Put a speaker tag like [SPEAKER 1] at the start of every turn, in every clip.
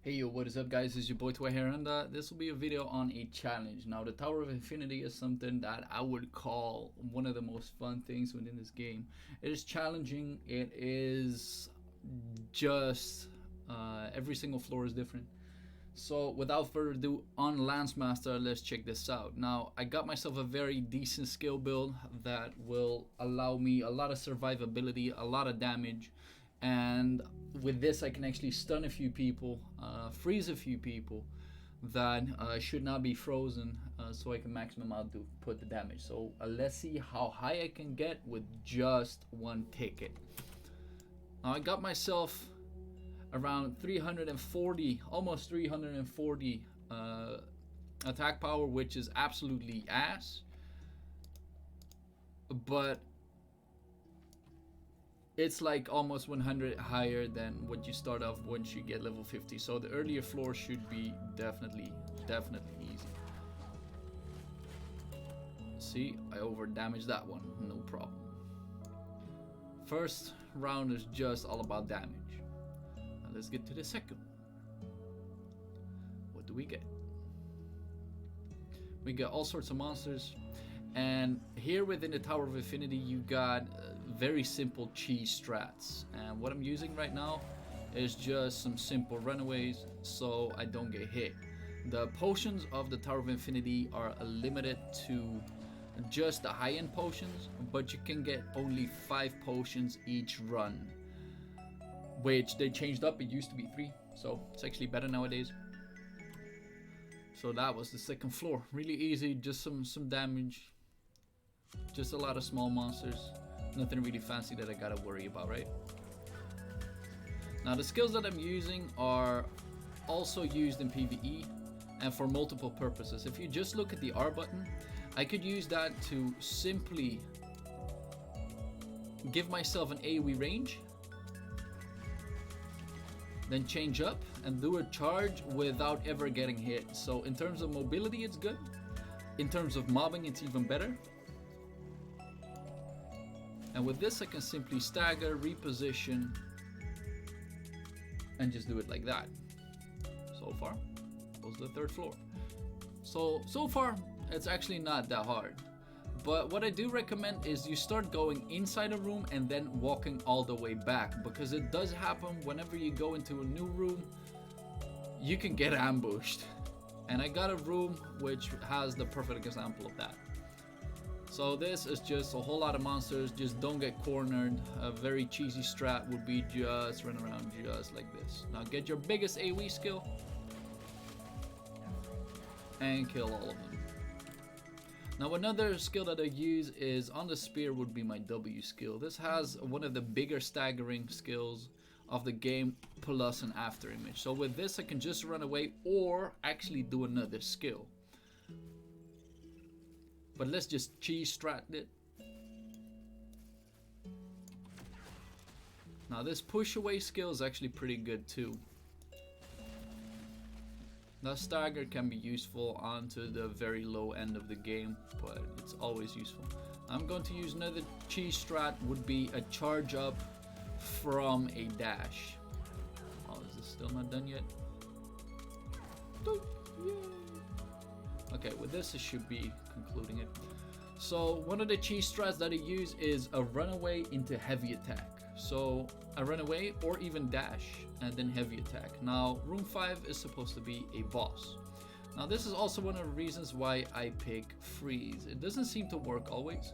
[SPEAKER 1] Hey yo, what is up guys, it's your boy Twa here, and this will be a video on a challenge. Now the Tower of Infinity is something that I would call one of the most fun things within this game. It is challenging, it is just every single floor is different. So without further ado, on Lancemaster, let's check this out. Now I got myself a very decent skill build that will allow me a lot of survivability, a lot of damage, and with this I can actually stun a few people, freeze a few people that should not be frozen, so I can maximum output the damage. So let's see how high I can get with just one ticket. Now I got myself around 340, almost 340 attack power, which is absolutely ass, but it's like almost 100 higher than what you start off once you get level 50. So the earlier floor should be definitely easy. See, I over damaged that one, no problem. First round is just all about damage. Now let's get to the second one. What do we get? We got all sorts of monsters, and here within the Tower of Infinity you got very simple cheese strats, and what I'm using right now is just some simple runaways so I don't get hit. The potions of the Tower of Infinity are limited to just the high-end potions, but you can get only 5 potions each run, which they changed up. It used to be 3, so it's actually better nowadays. So that was the second floor. Really easy, just some damage, just a lot of small monsters. Nothing really fancy that I gotta worry about, right? Now the skills that I'm using are also used in PvE and for multiple purposes. If you just look at the R button, I could use that to simply give myself an AoE range, then change up and do a charge without ever getting hit. So in terms of mobility it's good, in terms of mobbing it's even better. And with this I can simply stagger, reposition, and just do it like that. So far, that was the third floor. So far, it's actually not that hard. But what I do recommend is you start going inside a room and then walking all the way back, because it does happen whenever you go into a new room, you can get ambushed. And I got a room which has the perfect example of that. So this is just a whole lot of monsters, just don't get cornered. A very cheesy strat would be just run around just like this. Now get your biggest AoE skill and kill all of them. Now another skill that I use is on the spear would be my W skill. This has one of the bigger staggering skills of the game plus an after image. So with this I can just run away or actually do another skill. But let's just cheese strat it. Now this push away skill is actually pretty good too. Now stagger can be useful onto the very low end of the game, but it's always useful. I'm going to use another cheese strat, would be a charge up from a dash. Oh, is this still not done yet? Yay. Okay, with this it should be concluding it. So one of the cheese strats that I use is a runaway into heavy attack. So a runaway or even dash and then heavy attack. Now room 5 is supposed to be a boss. Now this is also one of the reasons why I pick freeze. It doesn't seem to work always.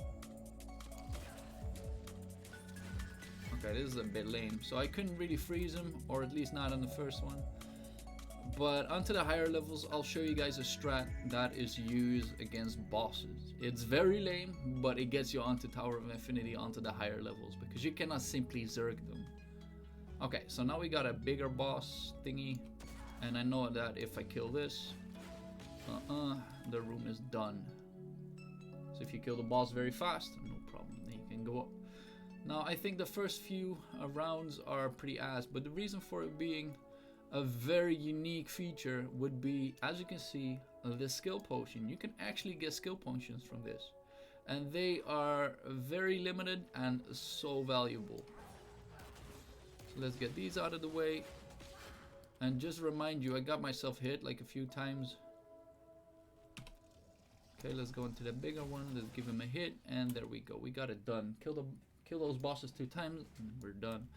[SPEAKER 1] Okay, this is a bit lame. So I couldn't really freeze him, or at least not on the first one. But onto the higher levels, I'll show you guys a strat that is used against bosses. It's very lame, but it gets you onto Tower of Infinity, onto the higher levels, because you cannot simply zerg them. Okay, so now we got a bigger boss thingy, and I know that if I kill this, the room is done. So if you kill the boss very fast, no problem, then you can go up. Now I think the first few rounds are pretty ass, but the reason for it being a very unique feature would be, as you can see, the skill potion. You can actually get skill potions from this, and they are very limited and so valuable. So let's get these out of the way, And just remind you, I got myself hit like a few times. Okay, let's go into the bigger one. Let's give him a hit, and there we go. We got it done. Kill those bosses 2 times, and we're done.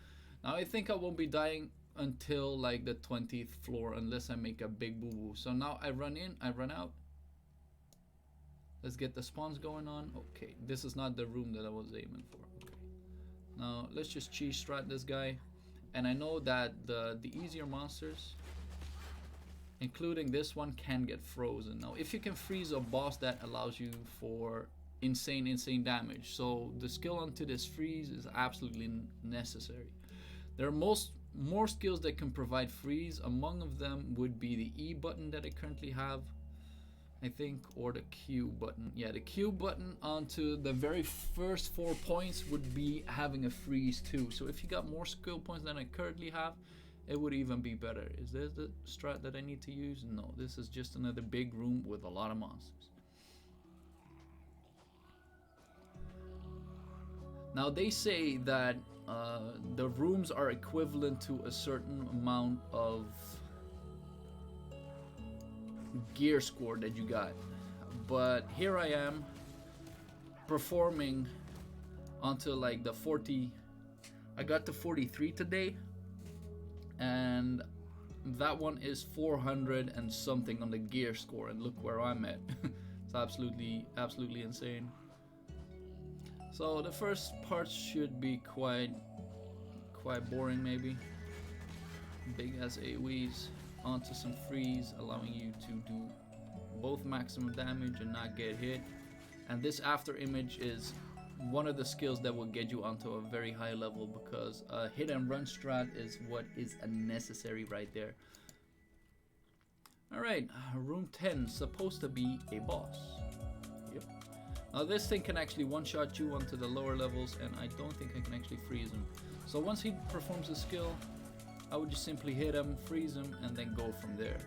[SPEAKER 1] Now I think I won't be dying until like the 20th floor, unless I make a big boo boo. So now I run in, I run out. Let's get the spawns going on. Okay, this is not the room that I was aiming for. Okay, now let's just cheese strat this guy. And I know that the easier monsters, including this one, can get frozen. Now if you can freeze a boss, that allows you for insane damage. So the skill onto this freeze is absolutely necessary. There are more skills that can provide freeze. Among of them would be the E button that I currently have, I think, or the Q button. Yeah, the Q button onto the very first 4 points would be having a freeze too. So if you got more skill points than I currently have, it would even be better. Is this the strat that I need to use? No, this is just another big room with a lot of monsters. Now they say that the rooms are equivalent to a certain amount of gear score that you got, but here I am performing onto like the 40. I got to 43 today, and that one is 400 and something on the gear score, and look where I'm at. It's absolutely insane. So the first part should be quite boring, maybe. Big ass AoEs onto some freeze, allowing you to do both maximum damage and not get hit. And this after image is one of the skills that will get you onto a very high level, because a hit and run strat is what is necessary right there. Alright, room 10, supposed to be a boss. Yep. Now this thing can actually one-shot you onto the lower levels, and I don't think I can actually freeze him. So once he performs a skill, I would just simply hit him, freeze him, and then go from there.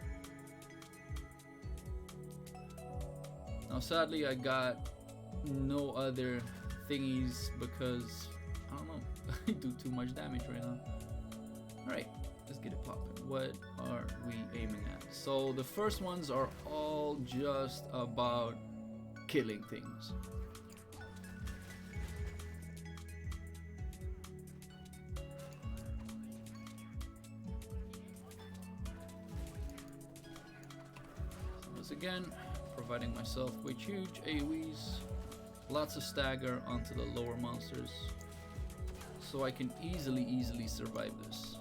[SPEAKER 1] Now sadly I got no other thingies because, I don't know, I do too much damage right now. Alright, let's get it popping. What are we aiming at? So the first ones are all just about killing things. So once again, providing myself with huge AoEs, lots of stagger onto the lower monsters, so I can easily survive this.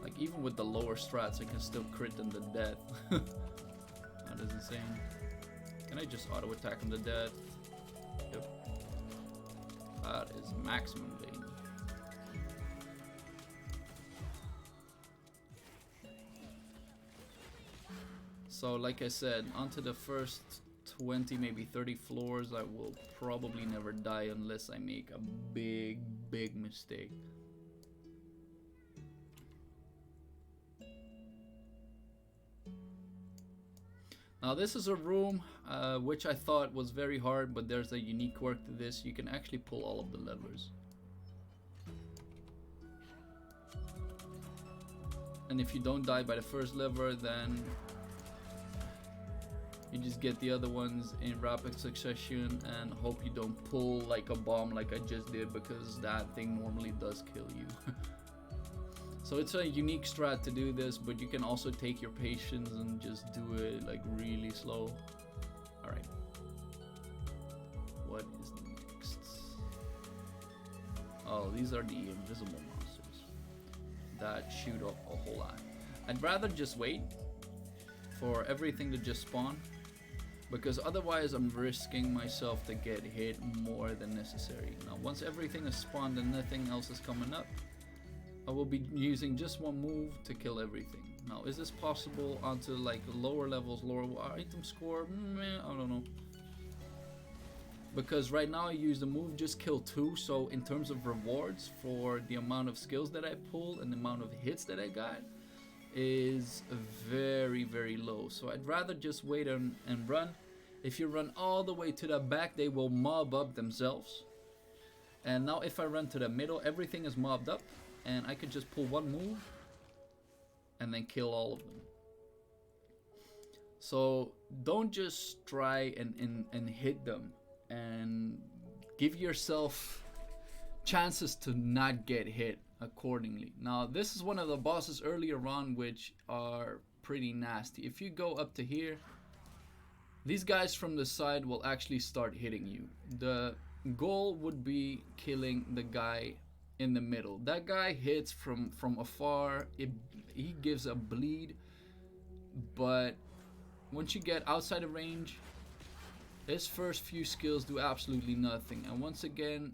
[SPEAKER 1] Like even with the lower strats, I can still crit them to death. That is insane. Can I just auto attack him to death? Yep. That is maximum bane. So like I said, onto the first 20, maybe 30 floors, I will probably never die unless I make a big mistake. Now this is a room which I thought was very hard, but there's a unique quirk to this. You can actually pull all of the levers. And if you don't die by the first lever, then you just get the other ones in rapid succession and hope you don't pull like a bomb like I just did, because that thing normally does kill you. So it's a unique strat to do this, but you can also take your patience and just do it like really slow. Alright. What is next? Oh, these are the invisible monsters that shoot up a whole lot. I'd rather just wait for everything to just spawn, because otherwise I'm risking myself to get hit more than necessary. Now once everything is spawned and nothing else is coming up, I will be using just one move to kill everything. Now is this possible onto like lower levels, lower item score? I don't know. Because right now I use the move just kill 2, so in terms of rewards for the amount of skills that I pulled and the amount of hits that I got is very low. So I'd rather just wait and run. If you run all the way to the back, they will mob up themselves, And now if I run to the middle, everything is mobbed up, and I could just pull one move and then kill all of them. So don't just try and hit them, and give yourself chances to not get hit accordingly. Now this is one of the bosses earlier on which are pretty nasty. If you go up to here, these guys from the side will actually start hitting you. The goal would be killing the guy in the middle. That guy hits from afar. He gives a bleed, but once you get outside of range, his first few skills do absolutely nothing. And once again,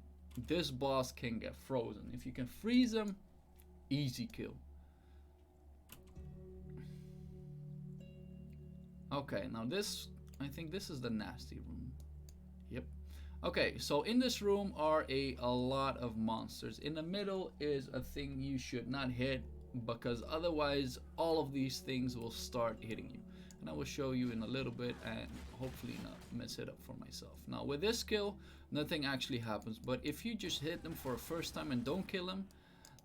[SPEAKER 1] this boss can get frozen. If you can freeze him, easy kill. Okay, now this, I think this is the nasty room. Yep. Okay, so in this room are a lot of monsters. In the middle is a thing you should not hit, because otherwise all of these things will start hitting you. And I will show you in a little bit and hopefully not mess it up for myself. Now with this skill, nothing actually happens, but if you just hit them for a first time and don't kill them,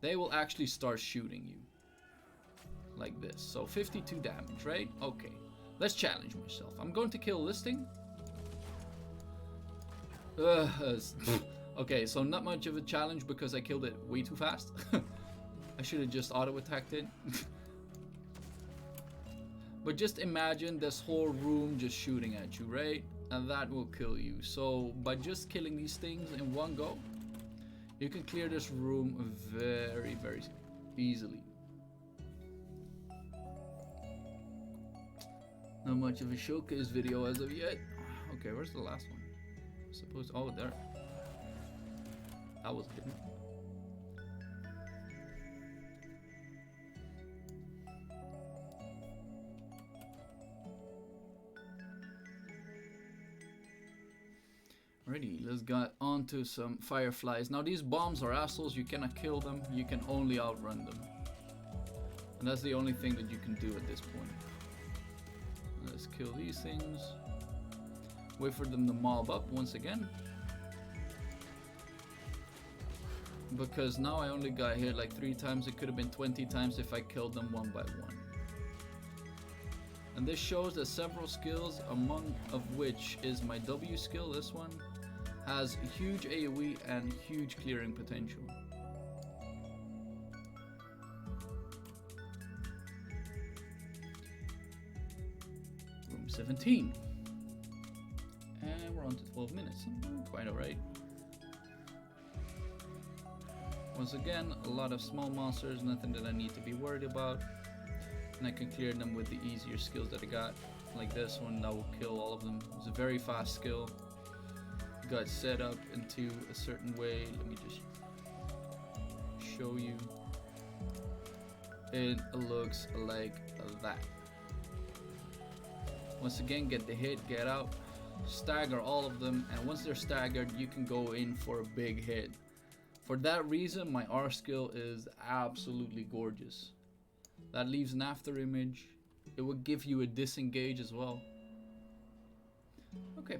[SPEAKER 1] they will actually start shooting you. Like this. So 52 damage, right? Okay. Let's challenge myself. I'm going to kill this thing. Okay, so not much of a challenge because I killed it way too fast. I should have just auto-attacked it. But just imagine this whole room just shooting at you, right? And that will kill you. So by just killing these things in one go, you can clear this room very, very easily. Not much of a showcase video as of yet. Okay, where's the last one? I suppose, oh, there. That was hidden. Alrighty, let's get on to some Fireflies. Now these bombs are assholes, you cannot kill them, you can only outrun them. And that's the only thing that you can do at this point. Let's kill these things. Wait for them to mob up once again. Because now I only got hit like 3 times, it could have been 20 times if I killed them one by one. And this shows that several skills, among of which is my W skill, this one, has huge AoE and huge clearing potential. Room 17. And we're on to 12 minutes. Quite alright. Once again, a lot of small monsters, nothing that I need to be worried about. And I can clear them with the easier skills that I got. Like this one, that will kill all of them. It's a very fast skill. Got set up into a certain way. Let me just show you. It looks like that. Once again, get the hit, get out, stagger all of them, and once they're staggered, you can go in for a big hit. For that reason, my R skill is absolutely gorgeous. That leaves an after image. It will give you a disengage as well. Okay,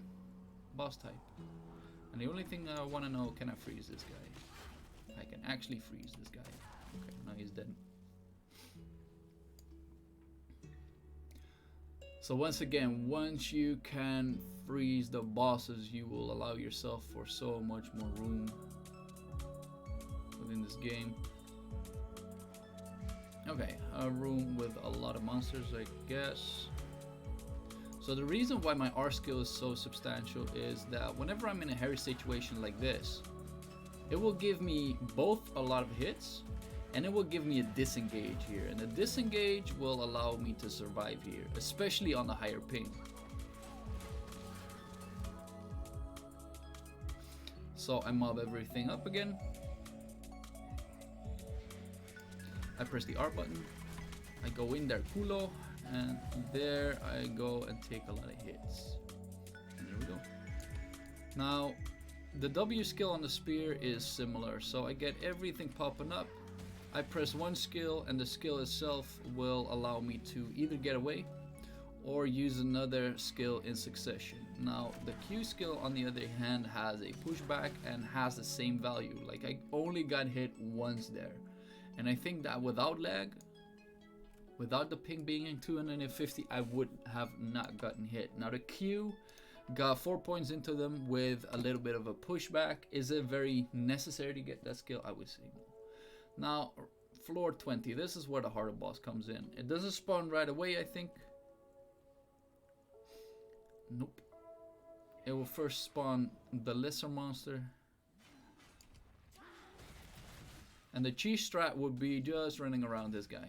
[SPEAKER 1] boss type. And the only thing I want to know, can I freeze this guy? I can actually freeze this guy. Okay, now he's dead. So once again, once you can freeze the bosses, you will allow yourself for so much more room within this game. Okay, a room with a lot of monsters, I guess. So the reason why my R skill is so substantial is that whenever I'm in a hairy situation like this, it will give me both a lot of hits and it will give me a disengage here. And the disengage will allow me to survive here, especially on the higher ping. So I mob everything up again. I press the R button, I go in there culo, and there I go and take a lot of hits. And there we go. Now, the W skill on the spear is similar, so I get everything popping up. I press one skill and the skill itself will allow me to either get away or use another skill in succession. Now the Q skill on the other hand has a pushback and has the same value. Like I only got hit once there, and I think that without lag, without the ping being in 250, I would have not gotten hit. Now the Q got 4 points into them with a little bit of a pushback. Is it very necessary to get that skill? I would say no. Now floor 20, this is where the harder boss comes in. It doesn't spawn right away, I think. Nope. It will first spawn the lesser monster. And the cheese strat would be just running around this guy,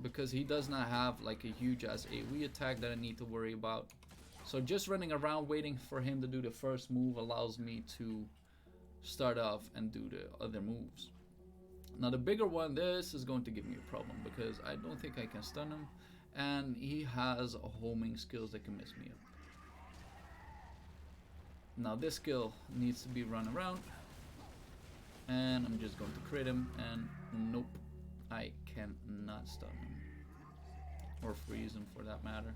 [SPEAKER 1] because he does not have like a huge ass AoE attack that I need to worry about. So just running around waiting for him to do the first move allows me to start off and do the other moves. Now the bigger one, this is going to give me a problem because I don't think I can stun him, and he has homing skills that can mess me up. Now this skill needs to be run around, and I'm just going to crit him, and nope, I cannot stun him or freeze him for that matter.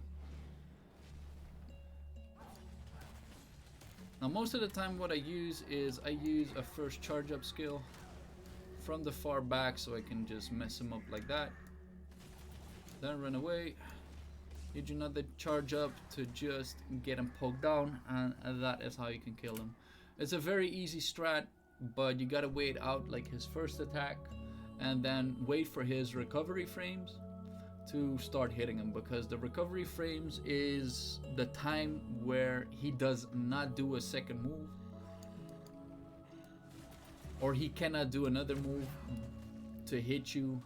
[SPEAKER 1] Now most of the time what I use is I use a first charge up skill from the far back, so I can just mess him up like that, then run away, use another charge up to just get him poked down, and that is how you can kill him. It's a very easy strat, but you gotta wait out like his first attack and then wait for his recovery frames to start hitting him, because the recovery frames is the time where he does not do a second move, or he cannot do another move to hit you,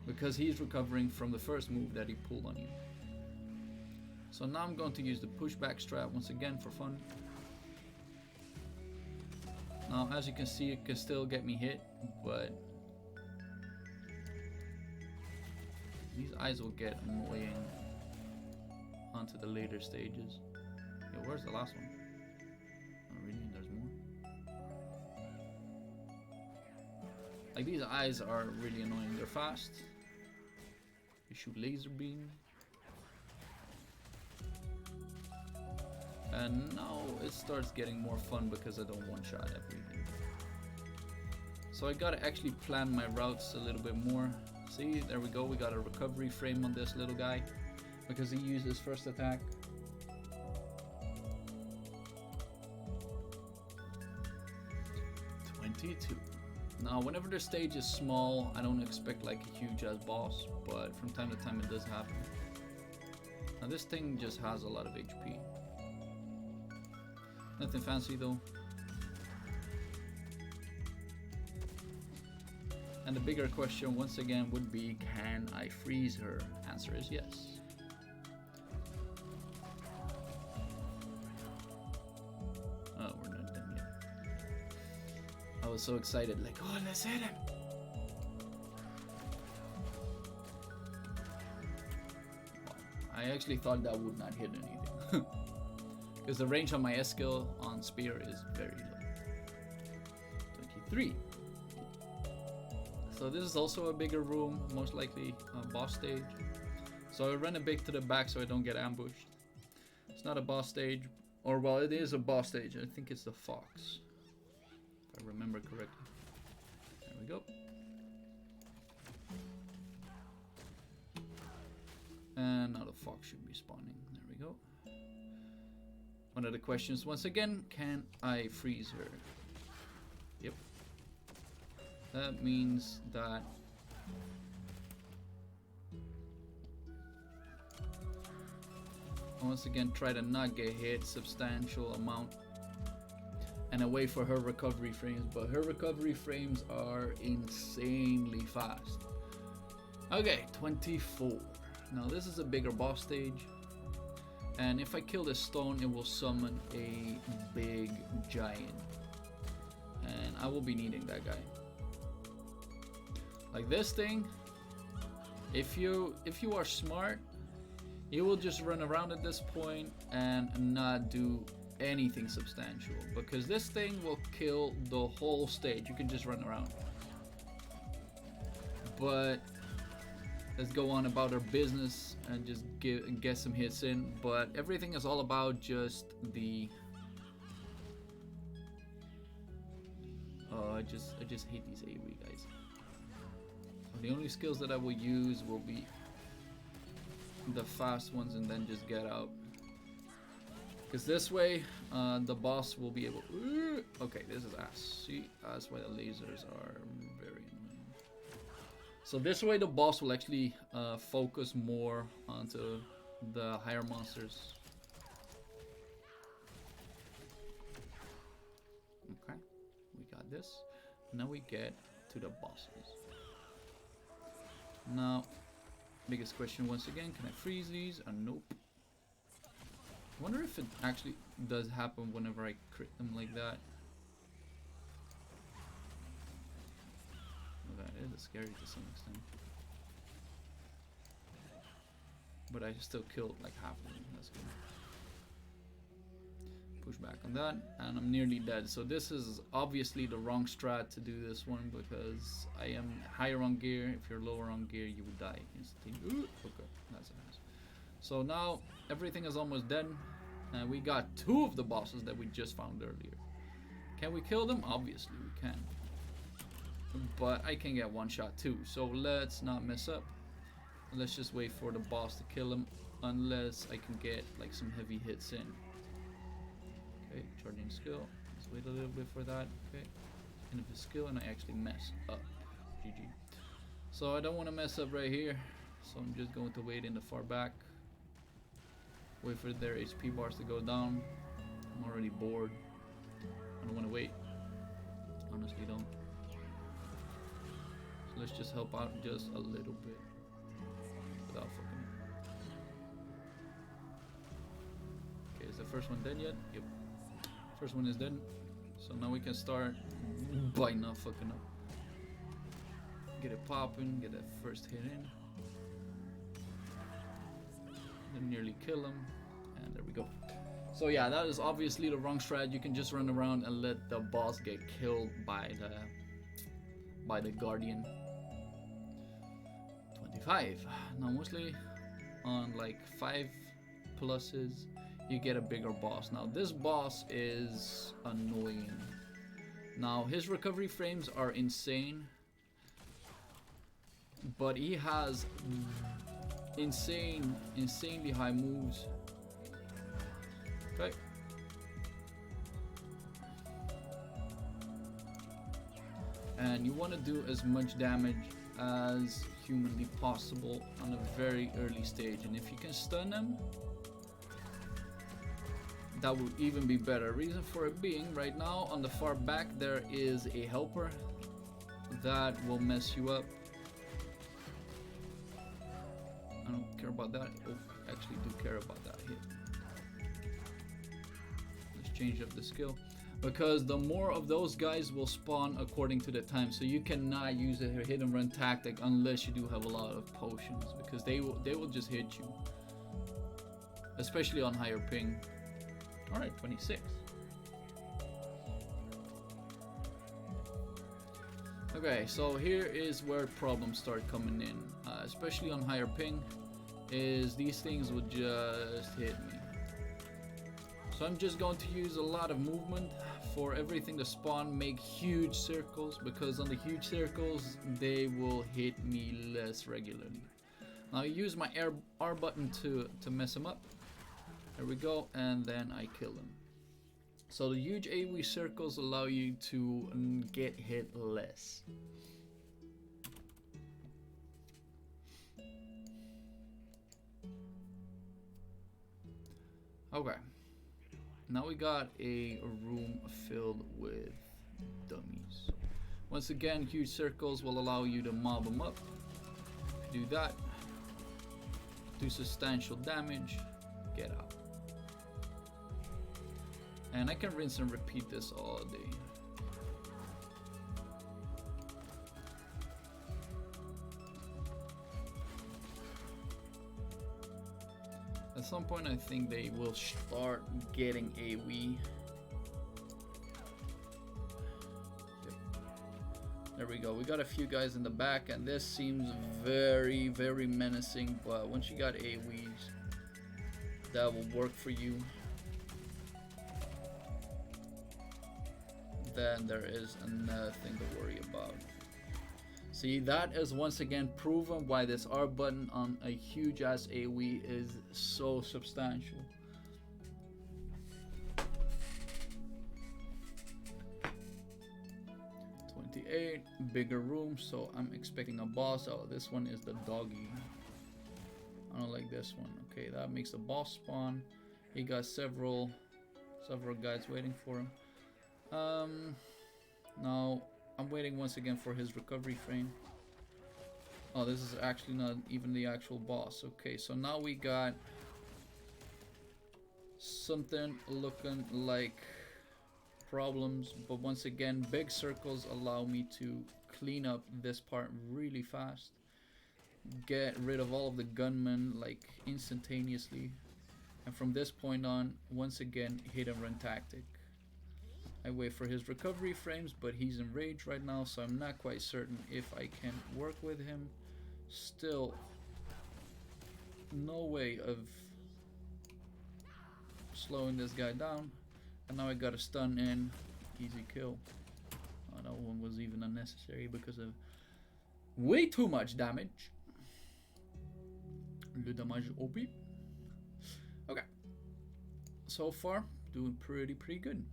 [SPEAKER 1] because he's recovering from the first move that he pulled on you. So now I'm going to use the pushback strat once again for fun. Now as you can see, it can still get me hit, but these eyes will get annoying onto the later stages. Yo, where's the last one? Oh really? There's more? Like these eyes are really annoying. They're fast. You shoot laser beam. And now it starts getting more fun because I don't one-shot everything. So I gotta actually plan my routes a little bit more. See, there we go, we got a recovery frame on this little guy because he used his first attack. Now whenever the stage is small, I don't expect like a huge ass boss, but from time to time it does happen. Now this thing just has a lot of HP. Nothing fancy though. And the bigger question once again would be, can I freeze her? Answer is yes. Oh, we're not done yet. I was so excited, like, oh, let's hit him. Wow. I actually thought that would not hit anything. Because the range on my S skill on spear is very low. 23. So this is also a bigger room, most likely a boss stage. So I run a bit to the back so I don't get ambushed. It's not a boss stage, or well, it is a boss stage. I think it's the fox, if I remember correctly. There we go. And now the fox should be spawning. There we go. One of the questions once again, can I freeze her? Yep. That means that I once again try to not get hit substantial amount, and I wait for her recovery frames, but her recovery frames are insanely fast. Okay, 24. Now this is a bigger boss stage, and if I kill this stone, it will summon a big giant, and I will be needing that guy. Like this thing, if you are smart, you will just run around at this point and not do anything substantial, because this thing will kill the whole stage. You can just run around. But let's go on about our business and just get some hits in. But everything is all about just the I just hate these AoE guys. So the only skills that I will use will be the fast ones, and then just get out. Because this way, the boss will be able. Okay, this is ass. See, that's why the lasers are very annoying. So this way, the boss will actually focus more onto the higher monsters. Okay, we got this. Now we get to the bosses. Now, biggest question once again: can I freeze these? Nope. I wonder if it actually does happen whenever I crit them like that. Well, that is scary to some extent. But I still killed like half of them. That's good. Push back on that, and I'm nearly dead. So this is obviously the wrong strat to do this one, because I am higher on gear. If you're lower on gear, you would die instantly. Okay, that's a mess. So now everything is almost done, and we got 2 of the bosses that we just found earlier. Can we kill them? Obviously we can, but I can get one shot too. So let's not mess up. Let's just wait for the boss to kill him, unless I can get like some heavy hits in. Okay, charging skill. Let's wait a little bit for that. Okay, end of the skill, and I actually mess up. GG. So I don't want to mess up right here, so I'm just going to wait in the far back. Wait for their HP bars to go down. I'm already bored. I don't want to wait. Honestly, don't. So let's just help out just a little bit without fucking. Okay, is the first one dead yet? Yep. First one is dead. So now we can start by not fucking up. Get it popping. Get that first hit in. Nearly kill him, and there we go. So yeah, that is obviously the wrong strat. You can just run around and let the boss get killed by the guardian. 25. Now mostly on like 5 pluses you get a bigger boss. Now this boss is annoying. Now his recovery frames are insane, but he has insanely high moves. Okay. And you want to do as much damage as humanly possible on a very early stage, and if you can stun them, that would even be better. Reason for it being, right now on the far back there is a helper that will mess you up. I don't care about that. Oh, I actually do care about that hit. Let's change up the skill, because the more of those guys will spawn according to the time. So you cannot use a hit and run tactic unless you do have a lot of potions, because they will just hit you, especially on higher ping. All right, 26. Okay, so here is where problems start coming in, especially on higher ping, is these things will just hit me. So I'm just going to use a lot of movement for everything to spawn, make huge circles, because on the huge circles they will hit me less regularly. Now I use my R button to mess them up. There we go, and then I kill them. So the huge AoE circles allow you to get hit less. Okay, now we got a room filled with dummies. Once again, huge circles will allow you to mob them up. If you do that, do substantial damage, get out. And I can rinse and repeat this all day. At some point I think they will start getting AoE. Yep. There we go. We got a few guys in the back, and this seems very, very menacing. But once you got AoEs, that will work for you. Then there is nothing to worry about. See, that is once again proven why this R button on a huge ass AoE is so substantial. Bigger room, so I'm expecting a boss. Oh, this one is the doggy. I don't like this one. Okay, that makes a boss spawn. He got several guys waiting for him. Now I'm waiting once again for his recovery frame. Oh, this is actually not even the actual boss. Okay, so now we got something looking like problems, but once again, big circles allow me to clean up this part really fast, get rid of all of the gunmen like instantaneously, and from this point on, once again, hit and run tactic. I wait for his recovery frames, but he's in rage right now, so I'm not quite certain if I can work with him. Still no way of slowing this guy down. And now I got a stun in. Easy kill. Oh, that one was even unnecessary because of way too much damage. Le damage OP. Okay. So far, doing pretty good.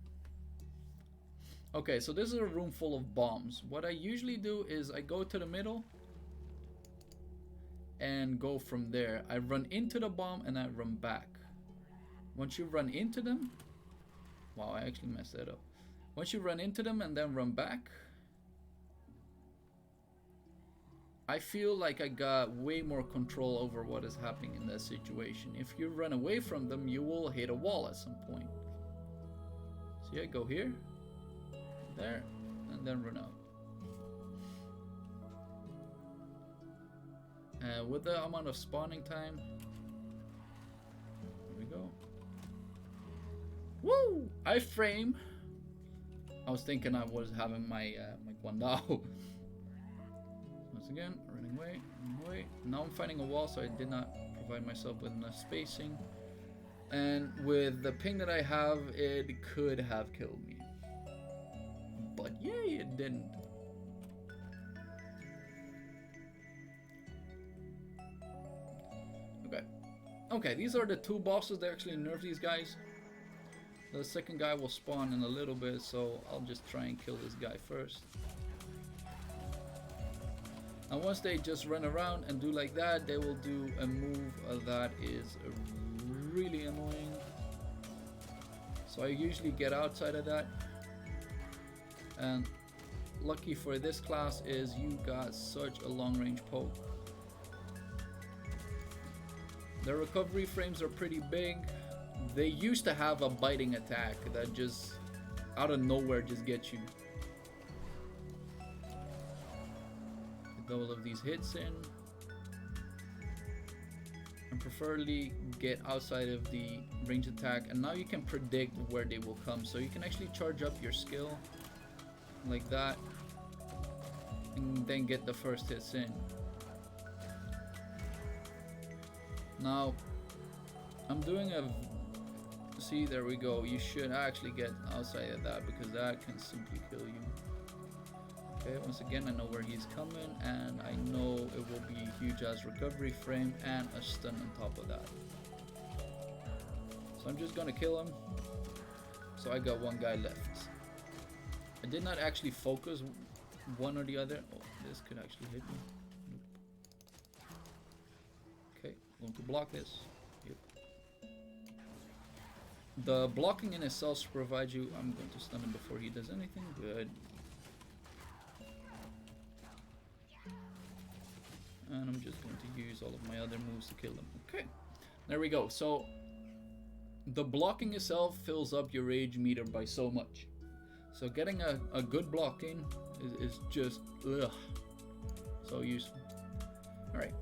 [SPEAKER 1] Okay, so this is a room full of bombs. What I usually do is I go to the middle and go from there. I run into the bomb and I run back. Once you run into them, wow, I actually messed that up. Once you run into them and then run back, I feel like I got way more control over what is happening in that situation. If you run away from them, you will hit a wall at some point. See, I go here, there, and then run out. With the amount of spawning time, here we go. Woo! Iframe. I was thinking I was having my my Guandao. Once again, running away. Now I'm finding a wall, so I did not provide myself with enough spacing. And with the ping that I have, it could have killed me. But yay, it didn't. Okay, these are the two bosses. They actually nerfed these guys. The second guy will spawn in a little bit, so I'll just try and kill this guy first. And once they just run around and do like that, they will do a move that is really annoying. So I usually get outside of that. And lucky for this class is you got such a long range poke. The recovery frames are pretty big. They used to have a biting attack that just out of nowhere just gets you. Get all of these hits in. And preferably get outside of the range attack. And now you can predict where they will come. So you can actually charge up your skill like that. And then get the first hits in. Now, I'm doing a... See, there we go. You should actually get outside of that because that can simply kill you. Okay, once again, I know where he's coming, and I know it will be a huge ass recovery frame and a stun on top of that. So I'm just gonna kill him. So I got one guy left. I did not actually focus one or the other. Oh, this could actually hit me. Going to block this. Yep. The blocking in itself provides you. I'm going to stun him before he does anything. Good. And I'm just going to use all of my other moves to kill him. Okay. There we go. So the blocking itself fills up your rage meter by so much. So getting a good block in is just so useful. Alright.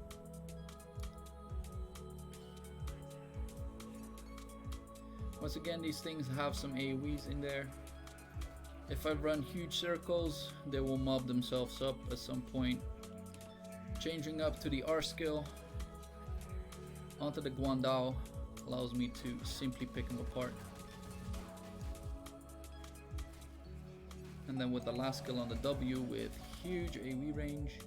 [SPEAKER 1] Once again, these things have some AoEs in there. If I run huge circles, they will mob themselves up at some point. Changing up to the R skill onto the Guandao allows me to simply pick them apart. And then with the last skill on the W with huge AoE range,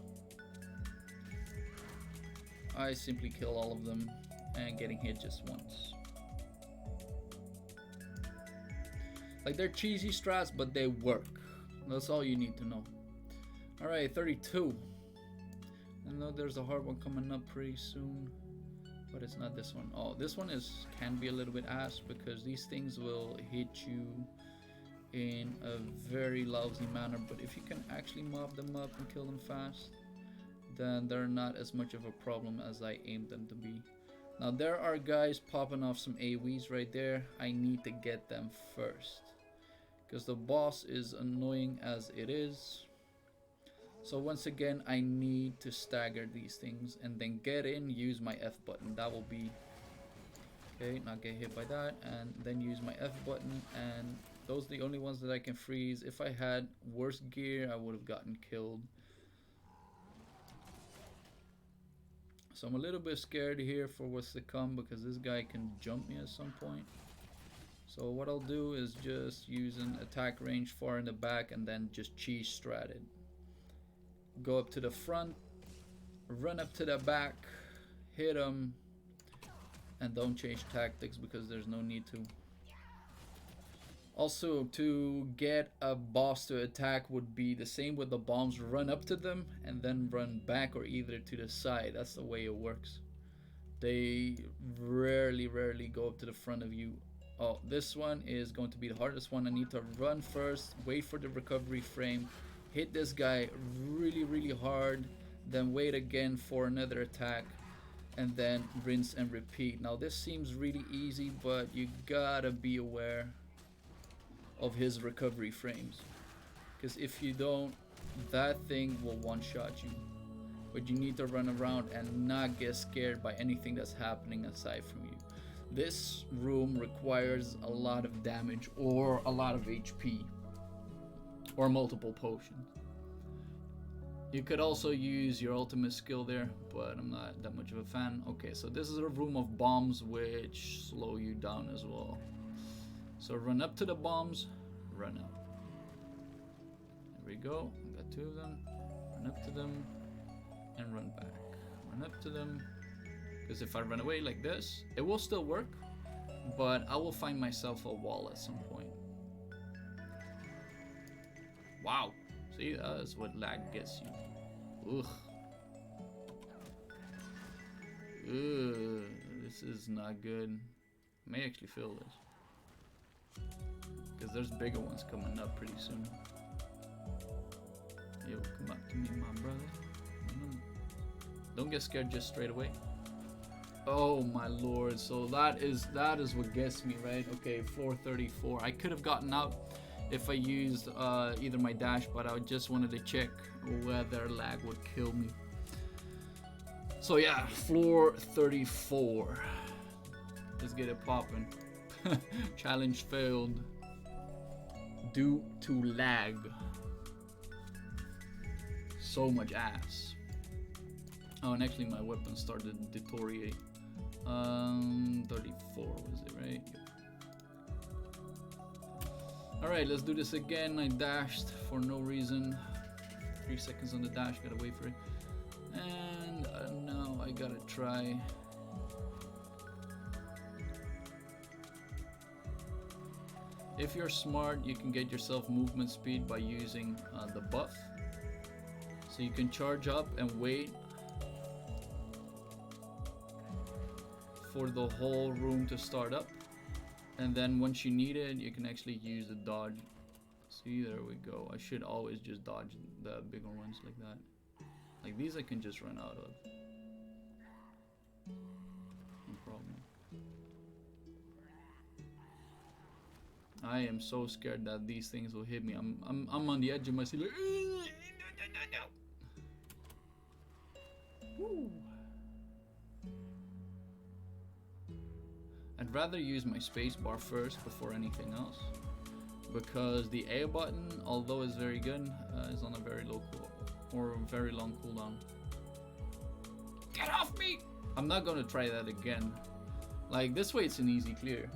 [SPEAKER 1] I simply kill all of them and getting hit just once. Like, they're cheesy strats, but they work. That's all you need to know. Alright, 32. I know there's a hard one coming up pretty soon, but it's not this one. Oh, this one can be a little bit ass because these things will hit you in a very lousy manner, but if you can actually mob them up and kill them fast, then they're not as much of a problem as I aimed them to be. Now there are guys popping off some AoEs right there. I need to get them first because the boss is annoying as it is. So once again, I need to stagger these things and then get in, use my F button. That will be okay, not get hit by that, and then use my F button, and those are the only ones that I can freeze. If I had worse gear, I would have gotten killed. So I'm a little bit scared here for what's to come because this guy can jump me at some point. So what I'll do is just use an attack range far in the back and then just cheese strat it. Go up to the front, run up to the back, hit him, and don't change tactics because there's no need to. Also, to get a boss to attack would be the same with the bombs. Run up to them and then run back or either to the side. That's the way it works. They rarely go up to the front of you. Oh, this one is going to be the hardest one. I need to run first, wait for the recovery frame, hit this guy really hard, then wait again for another attack, and then rinse and repeat. Now this seems really easy, but you gotta be aware of his recovery frames, because if you don't, that thing will one-shot you. But you need to run around and not get scared by anything that's happening aside from you. This room requires a lot of damage or a lot of HP or multiple potions. You could also use your ultimate skill there, but I'm not that much of a fan. Okay, so this is a room of bombs which slow you down as well. So run up to the bombs, run up. There we go, got two of them. Run up to them and run back. Run up to them, because if I run away like this, it will still work, but I will find myself a wall at some point. Wow, see, that's what lag gets you. Ugh. Ugh, this is not good. I may actually feel this, because there's bigger ones coming up pretty soon. Yo, come up to me, my brother. Don't get scared just straight away. Oh my lord, so that is what gets me, right? Okay, 434. I could have gotten out if I used either my dash, but I just wanted to check whether lag would kill me. So yeah, floor 34. Let's get it popping. Challenge failed due to lag. So much ass. Oh, and actually my weapon started to deteriorate. 34 was it, right? Yep. Alright, let's do this again. I dashed for no reason. 3 seconds on the dash, gotta wait for it. And now I gotta try. If you're smart, you can get yourself movement speed by using the buff. So you can charge up and wait for the whole room to start up, and then once you need it, you can actually use the dodge. See, there we go. I should always just dodge the bigger ones like that. Like these I can just run out of. No problem. I am so scared that these things will hit me. I'm on the edge of my seat like, no. Woo. I'd rather use my space bar first before anything else, because the A button, although it's very good, is on a very low or very long cooldown. Get off me! I'm not gonna try that again. Like this way, it's an easy clear.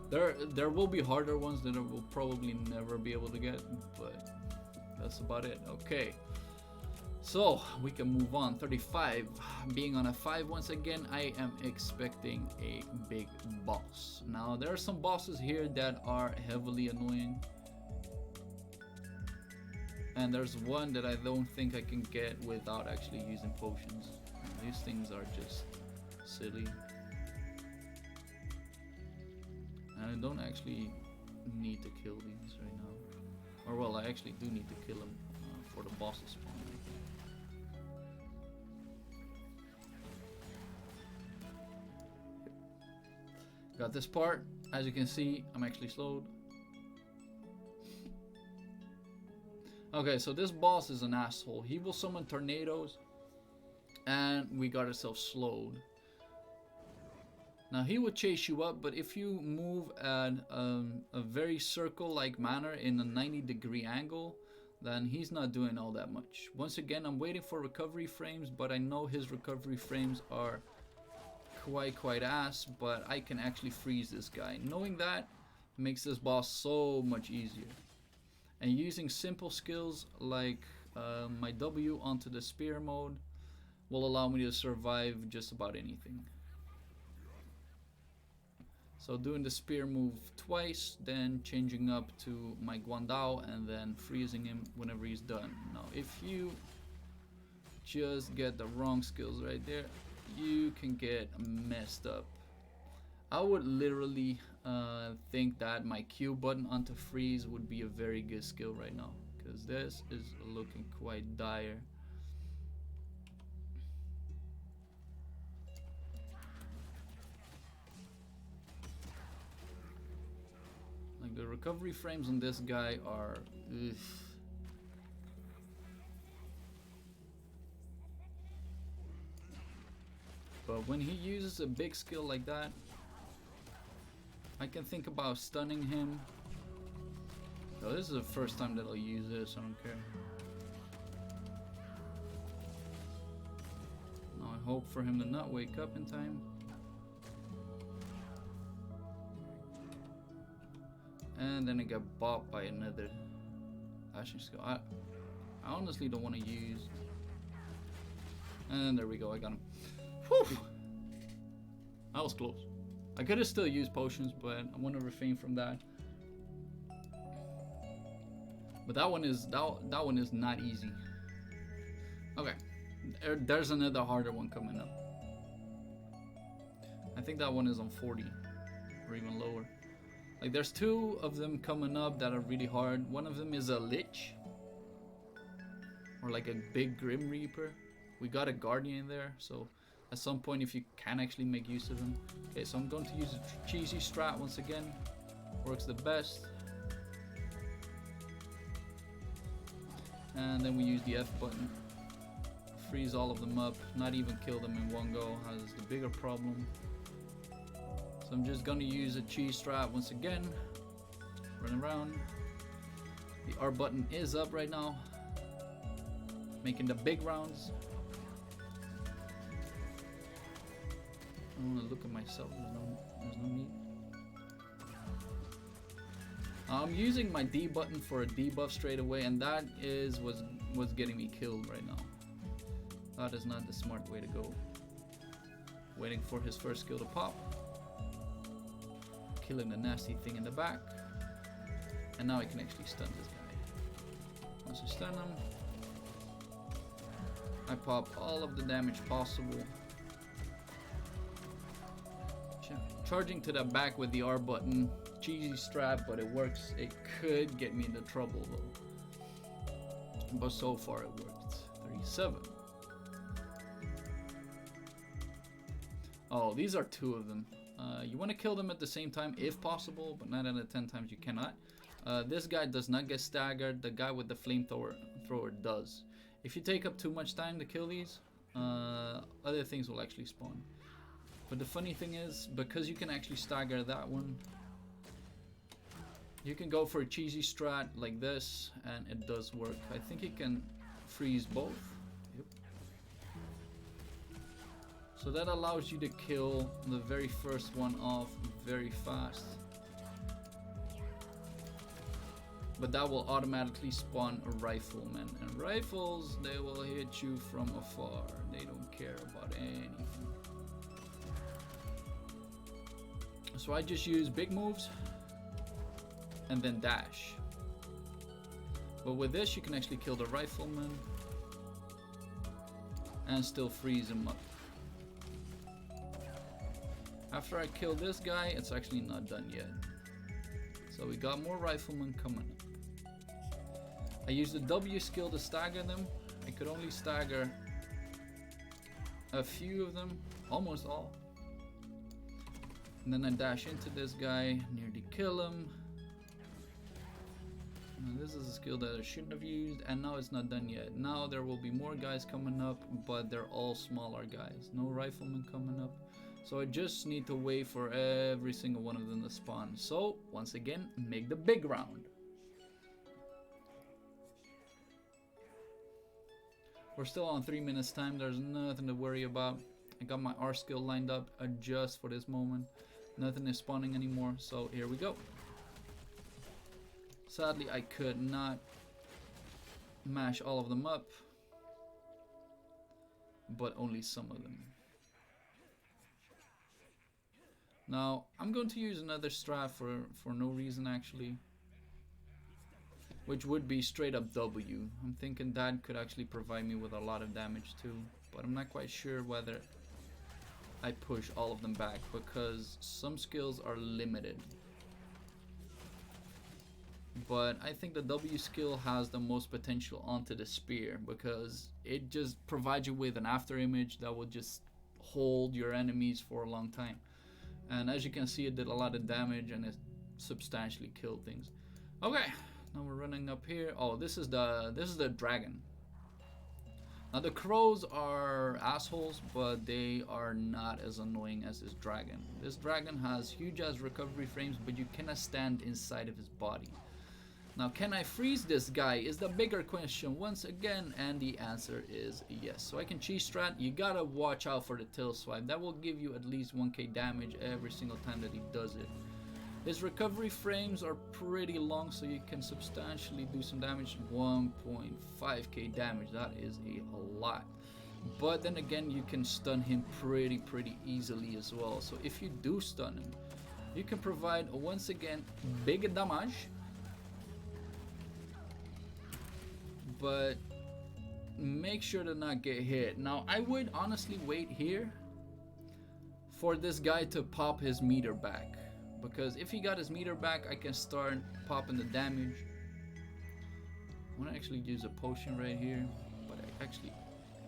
[SPEAKER 1] There will be harder ones that I will probably never be able to get, but that's about it. Okay, so we can move on. 35, being on a 5 once again. I am expecting a big boss. Now there are some bosses here that are heavily annoying, and there's one that I don't think I can get without actually using potions. These things are just silly, and I don't actually need to kill these right now. Or well, I actually do need to kill them for the boss to spawn. Got this part. As you can see, I'm actually slowed. Okay, so this boss is an asshole. He will summon tornadoes, and we got ourselves slowed. Now he will chase you up, but if you move at a very circle-like manner in a 90-degree angle, then he's not doing all that much. Once again, I'm waiting for recovery frames, but I know his recovery frames are quite ass, but I can actually freeze this guy. Knowing that makes this boss so much easier. And using simple skills like my W onto the spear mode will allow me to survive just about anything. So doing the spear move twice, then changing up to my Guandao, and then freezing him whenever he's done. Now if you just get the wrong skills right there, you can get messed up. I would literally think that my Q button onto freeze would be a very good skill right now, because this is looking quite dire. Like the recovery frames on this guy are ugh. But when he uses a big skill like that, I can think about stunning him. Oh, this is the first time that I'll use this, I don't care. Now I hope for him to not wake up in time. And then I get bopped by another dashing skill. I honestly don't want to use. And there we go, I got him. Whew. That was close. I could have still used potions, but I want to refrain from that. But that one is not easy. Okay, there's another harder one coming up. I think that one is on 40 or even lower. Like there's two of them coming up that are really hard. One of them is a Lich, or like a big Grim Reaper. We got a Guardian there, so at some point if you can actually make use of them. Okay, so I'm going to use a cheesy strat once again. Works the best. And then we use the F button. Freeze all of them up, not even kill them in one go, has the bigger problem. So I'm just gonna use a cheese strat once again. Run around. The R button is up right now. Making the big rounds. I want to look at myself. There's no meat. I'm using my D button for a debuff straight away, and that is what's getting me killed right now. That is not the smart way to go. Waiting for his first skill to pop. Killing the nasty thing in the back. And now I can actually stun this guy. Once I stun him, I pop all of the damage possible. Charging to the back with the R button. Cheesy strat, but it works. It could get me into trouble though. But so far it worked. 37. Oh, these are two of them. You want to kill them at the same time if possible, but 9 out of 10 times you cannot. This guy does not get staggered. The guy with the flamethrower does. If you take up too much time to kill these, other things will actually spawn. But the funny thing is, because you can actually stagger that one, You can go for a cheesy strat like this, and it does work. I think you can freeze both. Yep. So that allows you to kill the very first one off very fast. But that will automatically spawn a rifleman. And rifles, they will hit you from afar. They don't care about anything. So I just use big moves and then dash. But with this you can actually kill the rifleman and still freeze him up. After I kill this guy, it's actually not done yet. So we got more riflemen coming up. I used the W skill to stagger them. I could only stagger a few of them, almost all. And then I dash into this guy, nearly kill him. And this is a skill that I shouldn't have used, and now it's not done yet. Now there will be more guys coming up, but they're all smaller guys. No riflemen coming up. So I just need to wait for every single one of them to spawn. So, once again, make the big round. We're still on 3 minutes time. There's nothing to worry about. I got my R skill lined up just for this moment. Nothing is spawning anymore, so here we go. Sadly, I could not mash all of them up, but only some of them. Now, I'm going to use another strat for no reason actually, which would be straight up W. I'm thinking that could actually provide me with a lot of damage too, but I'm not quite sure whether I push all of them back because some skills are limited. But I think the W skill has the most potential onto the spear because it just provides you with an after image that will just hold your enemies for a long time. And as you can see, it did a lot of damage and it substantially killed things. Okay, now we're running up here. Oh, this is the dragon. Now the crows are assholes, but they are not as annoying as this dragon. This dragon has huge ass recovery frames, but you cannot stand inside of his body. Now, can I freeze this guy is the bigger question once again, and the answer is yes. So I can cheese strat. You gotta watch out for the tail swipe. That will give you at least 1k damage every single time that he does it. His recovery frames are pretty long, so you can substantially do some damage. 1.5k damage, that is a lot. But then again, you can stun him pretty easily as well. So if you do stun him, you can provide once again big damage, but make sure to not get hit. Now I would honestly wait here for this guy to pop his meter back, because if he got his meter back, I can start popping the damage. I want to actually use a potion right here, but I actually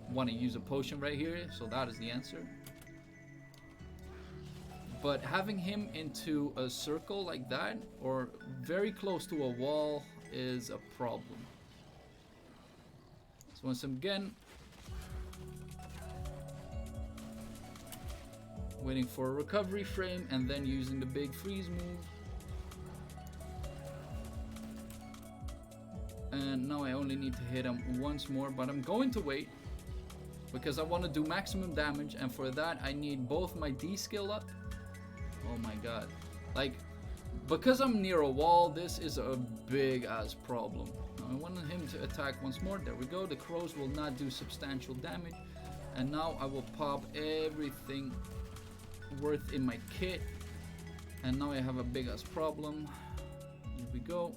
[SPEAKER 1] want to use a potion right here, so that is the answer. But having him into a circle like that or very close to a wall is a problem. So once again, waiting for a recovery frame and then using the big freeze move. And now I only need to hit him once more, but I'm going to wait because I want to do maximum damage, and for that I need both my D skill up. Oh my god. Like, because I'm near a wall, this is a big ass problem. I wanted him to attack once more. There we go. The crows will not do substantial damage. And now I will pop everything worth in my kit. And now I have a big ass problem. Here we go.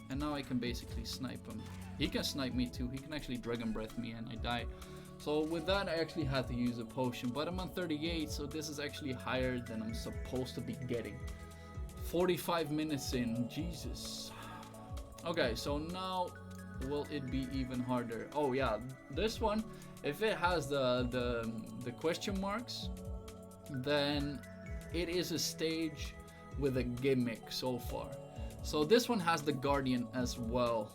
[SPEAKER 1] And now I can basically snipe him. He can snipe me too. He can actually dragon breath me and I die. So with that, I actually had to use a potion. But I'm on 38, so this is actually higher than I'm supposed to be getting. 45 minutes in. Jesus. Okay, so now will it be even harder? Oh yeah, this one, if it has the question marks, then it is a stage with a gimmick so far. So this one has the Guardian as well.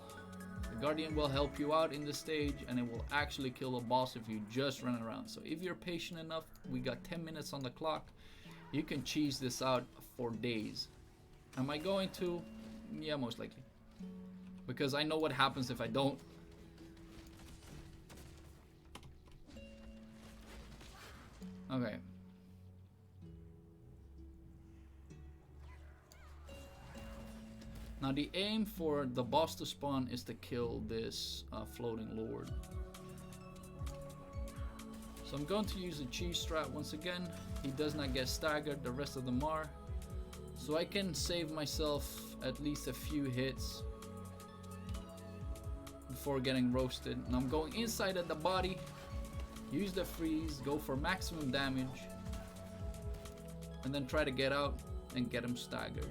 [SPEAKER 1] The Guardian will help you out in the stage, and it will actually kill a boss if you just run around. So if you're patient enough, we got 10 minutes on the clock. You can cheese this out for days. Am I going to? Yeah, most likely. Because I know what happens if I don't. Okay. Now the aim for the boss to spawn is to kill this floating lord. So I'm going to use a cheese strat once again. He does not get staggered, the rest of them are. So I can save myself at least a few hits before getting roasted. And I'm going inside of the body, use the freeze, go for maximum damage, and then try to get out and get him staggered.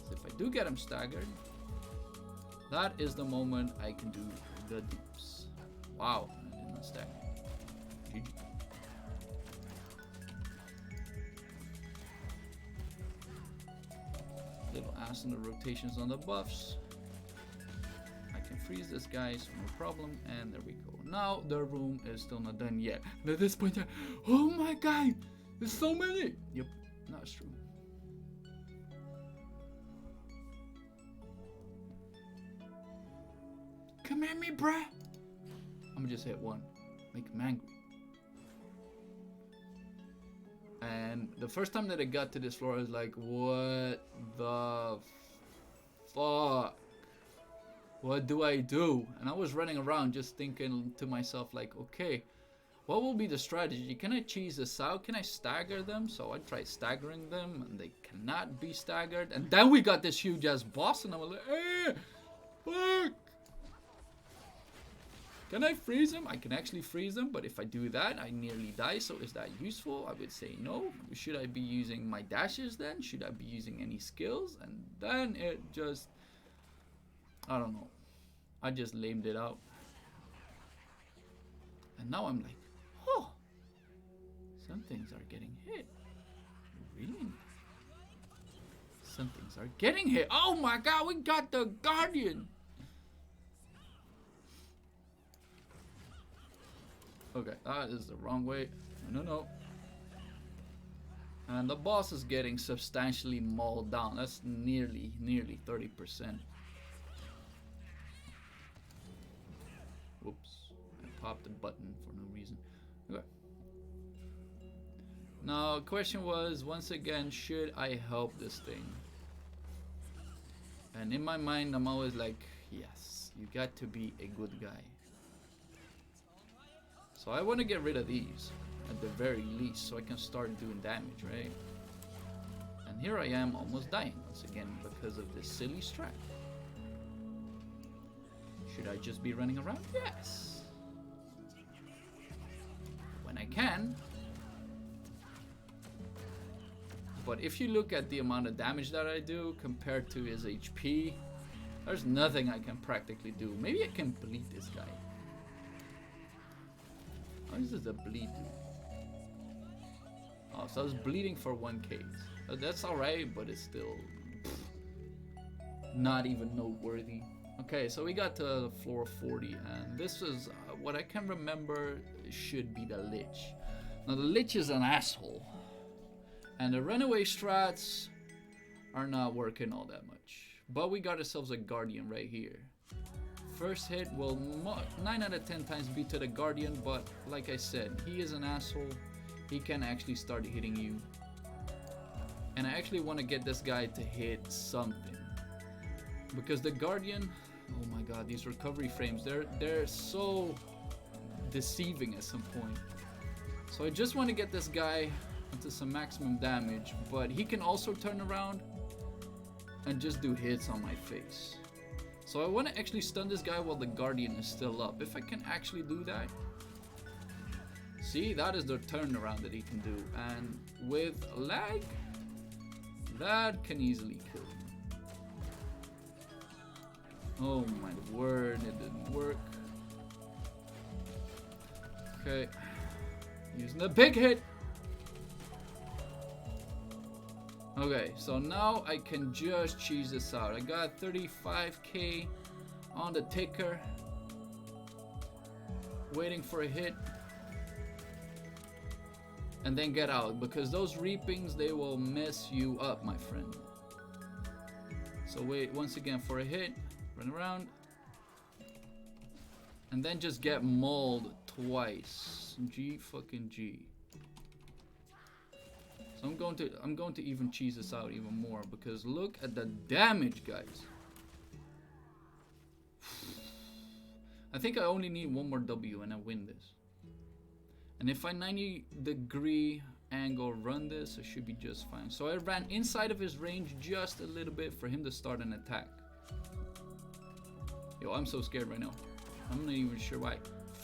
[SPEAKER 1] So if I do get him staggered, that is the moment I can do the dupes. Wow, I did not stagger. GG. Little ass on the rotations on the buffs. I can freeze this guy, so no problem. And there we go. Now the room is still not done yet. And at this point, oh my god, there's so many. Yep, that's true. Come at me, bruh. I'm gonna just hit one, make him angry. And the first time that I got to this floor, I was like, what the fuck? What do I do? And I was running around just thinking to myself like, okay, what will be the strategy? Can I cheese this out? Can I stagger them? So I tried staggering them and they cannot be staggered. And then we got this huge ass boss and I was like, fuck. Can I freeze him? I can actually freeze him, but if I do that, I nearly die. So is that useful? I would say no. Should I be using my dashes then? Should I be using any skills? And then it just, I don't know. I just lamed it out. And now I'm like, oh, some things are getting hit. Really? Some things are getting hit. Oh my god, we got the Guardian. Okay, that is the wrong way. No. And the boss is getting substantially mauled down. That's nearly 30%. Whoops. I popped the button for no reason. Okay. Now, the question was, once again, should I help this thing? And in my mind, I'm always like, yes, you got to be a good guy. So I want to get rid of these at the very least so I can start doing damage, right? And here I am almost dying once again because of this silly strat. Should I just be running around? Yes. When I can. But if you look at the amount of damage that I do compared to his HP, there's nothing I can practically do. Maybe I can bleed this guy. How is this a bleed? Oh, so I was bleeding for 1k. That's alright, but it's still not even noteworthy. Okay, so we got to floor 40, and this is what I can remember should be the Lich. Now the Lich is an asshole, and the runaway strats are not working all that much. But we got ourselves a Guardian right here. First hit will 9 out of 10 times be to the Guardian, but like I said, he is an asshole. He can actually start hitting you. And I actually want to get this guy to hit something. Because the Guardian, oh my god, these recovery frames, they're so deceiving at some point. So I just want to get this guy into some maximum damage, but he can also turn around and just do hits on my face. So I want to actually stun this guy while the Guardian is still up. If I can actually do that. See, that is the turnaround that he can do. And with lag, that can easily kill him. Oh my word, it didn't work. Okay. Using the big hit. Okay, so now I can just cheese this out. I got 35k on the ticker. Waiting for a hit. And then get out, because those reapings, they will mess you up, my friend. So So wait once again for a hit, run around, and then just get mauled twice. G fucking G. So I'm going to even cheese this out even more, because look at the damage, guys. I think I only need one more W and I win this. And if I 90-degree angle run this, I should be just fine. So I ran inside of his range just a little bit for him to start an attack. Yo, I'm so scared right now. I'm not even sure why.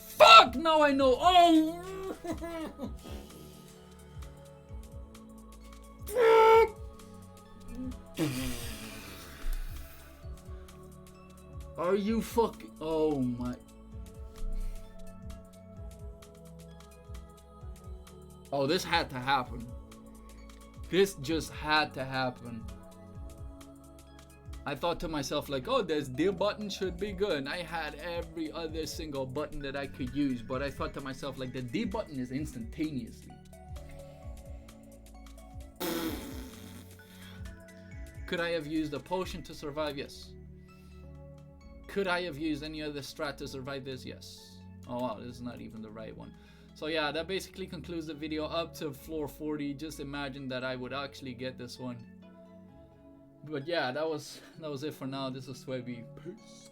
[SPEAKER 1] Fuck! Now I know. Oh! Are you fucking... Oh my... Oh, this had to happen. This just had to happen. I thought to myself like, oh, this D button should be good. I had every other single button that I could use, but I thought to myself like, the D button is instantaneously. Could I have used a potion to survive? Yes. Could I have used any other strat to survive this? Yes. Oh wow, this is not even the right one. So yeah, that basically concludes the video up to floor 40. Just imagine that I would actually get this one. But yeah, that was it for now. This was Swebby. Peace.